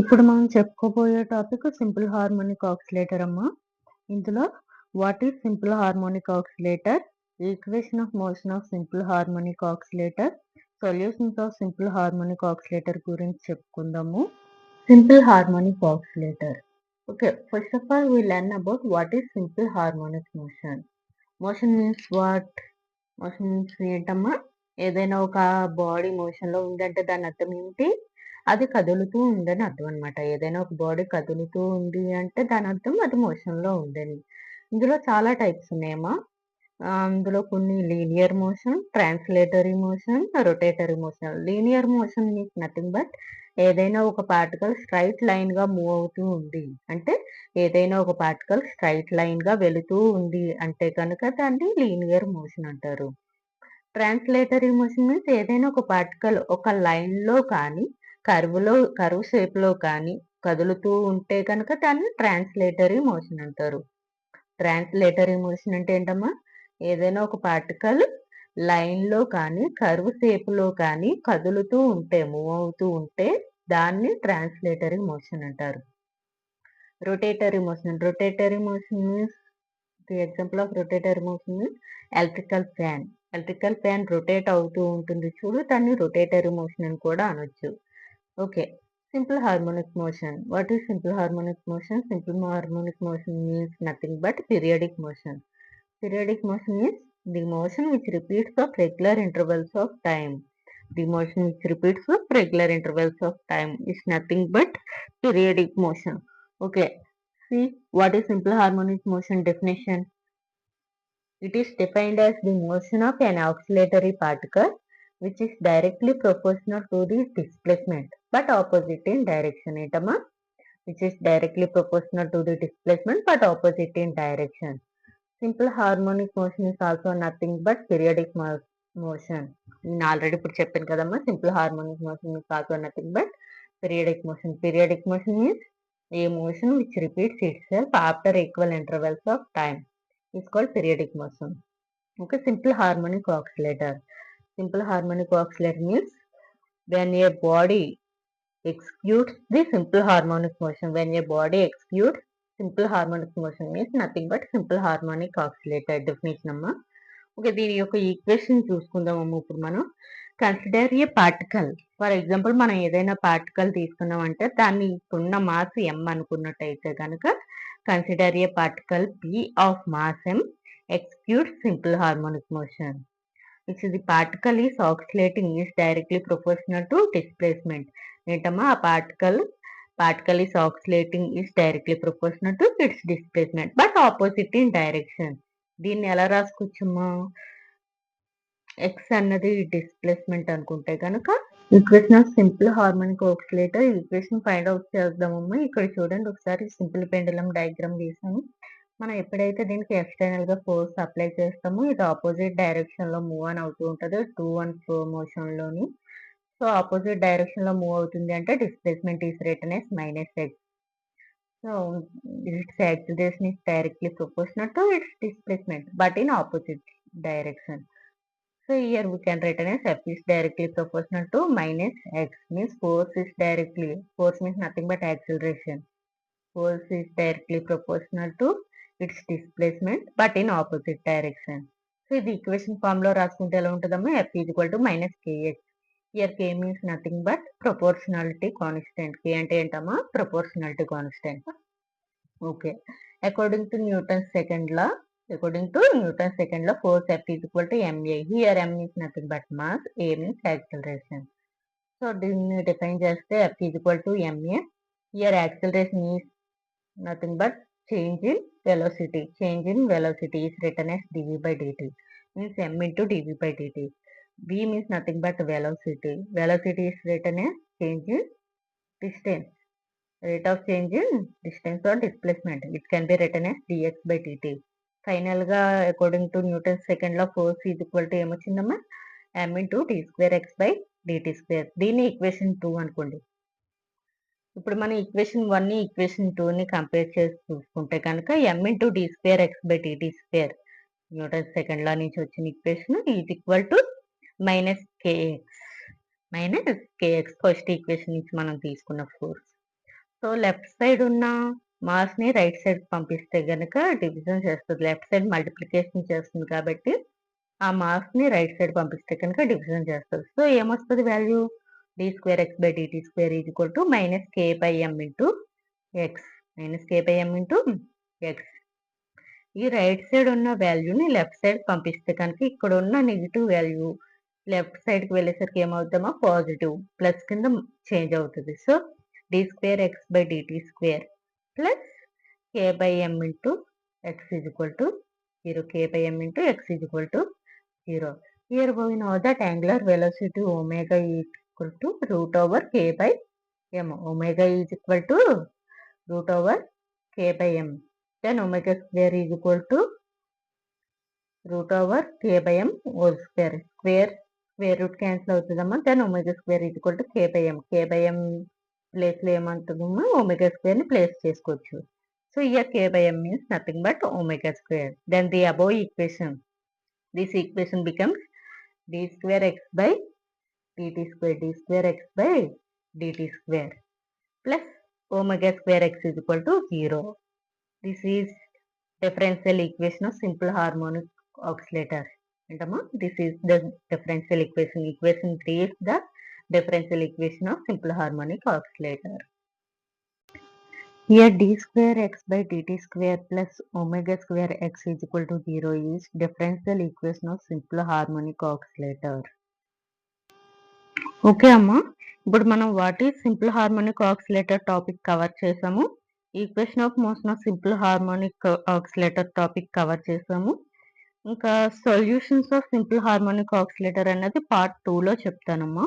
ఇప్పుడు మనం చెప్పుకోబోయే టాపిక్ సింపుల్ హార్మోనిక్ ఆసిలేటర్ అమ్మ. ఇందులో what is simple harmonic oscillator, equation of motion of simple harmonic oscillator, solutions of simple harmonic oscillator గురించి చెప్పుకుందాము. Simple harmonic oscillator. Okay, first of all we learn about what is simple harmonic motion. Motion means what? Motion means ఏంటమ్మా? ఏదైనా ఒక body మోషన్‌లో ఉందంటే దాని అర్థం ఏంటి? అది కదులుతూ ఉందని అర్థం అనమాట. ఏదైనా ఒక బాడీ కదులుతూ ఉంది అంటే దాని అర్థం అది మోషన్‌లో ఉందని. ఇందులో చాలా టైప్స్ ఉన్నాయమ్మా. అందులో కొన్ని linear motion, translatory motion, rotatory motion. Linear motion means nothing but ఏదైనా ఒక పార్టికల్ స్ట్రెయిట్ లైన్‌గా మూవ్ అవుతూ ఉంది. అంటే ఏదైనా ఒక పార్టికల్ స్ట్రెయిట్ లైన్‌గా వెళుతూ ఉంది అంటే కనుక దాన్ని లీనియర్ మోషన్ అంటారు. ట్రాన్స్లేటరీ మోషన్ మీన్స్ ఏదైనా ఒక పార్టికల్ ఒక లైన్‌లో కానీ, కర్వ్ షేప్‌లో కానీ కదులుతూ ఉంటే కనుక దాన్ని ట్రాన్స్లేటరీ మోషన్ అంటారు. ట్రాన్స్లేటరీ మోషన్ అంటే ఏంటమ్మా? ఏదైనా ఒక పార్టికల్ లైన్‌లో కానీ, కర్వ్ షేప్‌లో కానీ కదులుతూ ఉంటే, మూవ్ అవుతూ ఉంటే దాన్ని ట్రాన్స్లేటరీ మోషన్ అంటారు. Rotatory motion. Rotatory motion means the example of rotatory motion means electrical fan. Electrical fan rotate అవుతూ ఉంటుంది చూడు, దాన్ని రొటేటరీ మోషన్ అని కూడా అనొచ్చు. Okay. Simple harmonic motion. What is simple harmonic motion? Simple harmonic motion means nothing but periodic motion. Periodic motion is the motion which repeats of regular intervals of time. The motion which repeats of regular intervals of time is nothing but periodic motion. Okay. See what is simple harmonic motion definition. It is defined as the motion of an oscillatory particle which is directly proportional to the displacement but opposite in direction. Etama? Which is directly proportional to the displacement but opposite in direction. Simple harmonic motion is also nothing but periodic motion. నేను already ఇప్పుడు చెప్పాను కదమ్మా, simple harmonic motion is also nothing but periodic motion. Periodic motion means A motion which repeats it self after equal intervals of time is called periodic motion. Okay. Simple harmonic oscillator. Simple harmonic oscillator means when a body executes the simple harmonic motion. When a body executes simple harmonic motion means nothing but simple harmonic oscillator definition అమ్మా. Okay, దీని యొక్క equation చూసుకుందామమ్మా ఇప్పుడు మనం. Consider A particle. For example మనం ఏదైనా particle తీసుకున్నామంటే దాన్ని ఇప్పుడున్న మాస్ m అనుకున్నట్టయితే కనుక consider A particle p of mass m executes simple harmonic motion. which the particle is oscillating is directly proportional to displacement. ఏంటమ్మా? ఆ particle is oscillating is directly proportional to its displacement but opposite in direction. దీన్ని ఎలా రాసుకోవచ్చమ్మా? x అన్నది displacement అనుకుంటే కనుక equation of simple harmonic oscillator equation find out చేద్దామమ్మా. ఇక్కడ చూడండి ఒకసారి సింపుల్ పెండులం డయాగ్రామ్ గీసాను. మనం ఎప్పుడైతే దీనికి ఎక్స్టర్నల్ గా ఫోర్స్ అప్లై చేస్తామో ఇది ఆపోజిట్ డైరెక్షన్ లో మూవ్ అని అవుతూ ఉంటుంది 2 and 4 మోషన్ లోని. సో ఆపోజిట్ డైరెక్షన్ లో మూవ్ అవుతుంది అంటే displacement is return as -x. So its acceleration is directly proportional to its displacement but in opposite direction. So here we can write as F is directly proportional to -x means force means nothing but acceleration. Force is directly proportional to its displacement but in opposite direction. So ఇది equation form లో రాసుకుంటే ఎలా ఉంటుందమ్మా? F is equal to -kx. Here k means nothing but proportionality constant. K అంటే ఏంటమ్మా? Proportionality constant. Okay. According to Newton's second law, force F is equal to ma. Here m is nothing but mass, a means acceleration. So దీన్ని define చేస్తే F is equal to ma. Here acceleration is nothing but change in velocity. Change in velocity is written as dv by dt. Means m into dv by dt. V means nothing but velocity. Velocity is written as change in distance. Rate of change in distance or displacement, which can be written as dx by dt. Final గా according to Newton's second law force is equal to ఏమొచ్చిందమ్మా? m into d square x by dt square. దీన్ని equation 2 అనుకోండి. ఇప్పుడు మనం equation 1 equation 2 ని compare చేసి చూసుకుంటే కనుక m into d square x by dt square Newton second లా నుంచి వచ్చిన equation is equal to -kx. First equation నుంచి మనం తీసుకున్న ఫోర్స్. సో లెఫ్ట్ సైడ్ ఉన్న మాస్ని రైట్ సైడ్ పంపిస్తే గనక డివిజన్ చేస్తుంది. లెఫ్ట్ సైడ్ మల్టిప్లికేషన్ చేస్తుంది కాబట్టి ఆ మాస్ని రైట్ సైడ్ పంపిస్తే కనుక డివిజన్ చేస్తుంది. సో ఏమొస్తుంది value d²x/dt² is equal to -k/m into X. -k/m into X. ఈ రైట్ సైడ్ ఉన్న వాల్యూని లెఫ్ట్ సైడ్ పంపిస్తే కనుక ఇక్కడ ఉన్న నెగిటివ్ వాల్యూ లెఫ్ట్ సైడ్కి వెళ్ళేసరికి ఏమవుతామో పాజిటివ్ ప్లస్ కింద చేంజ్ అవుతుంది. So d²x/dt² plus k/m into X is equal to 0. k/m into X is equal to 0. Here we know that angular velocity omega is equal to √k/m. Omega is equal to √k/m. Then omega square is equal to √k/m whole square. Square root cancel అవుతుందమ్మా. Then omega square is equal to k/m. k/m place లో ఏమంటుందమ్మా omega square ని place చేసుకోవచ్చు. So here k/m means nothing but omega square. Then the above equation, this equation becomes d²x/dt² plus omega square x is equal to 0. This is differential equation of simple harmonic oscillator. This is the differential equation. Equation 3 is the differential equation of simple harmonic oscillator. Here d²x/dt² plus omega square x is equal to 0 is differential equation of simple harmonic oscillator. Okay అమ్మా, ఇప్పుడు మనం what is simple harmonic oscillator topic cover చేసాము. Equation of motion of simple harmonic oscillator topic cover చేసాము. ఇంకా solutions of simple harmonic oscillator అనేది part 2లో చెప్తానమ్మా.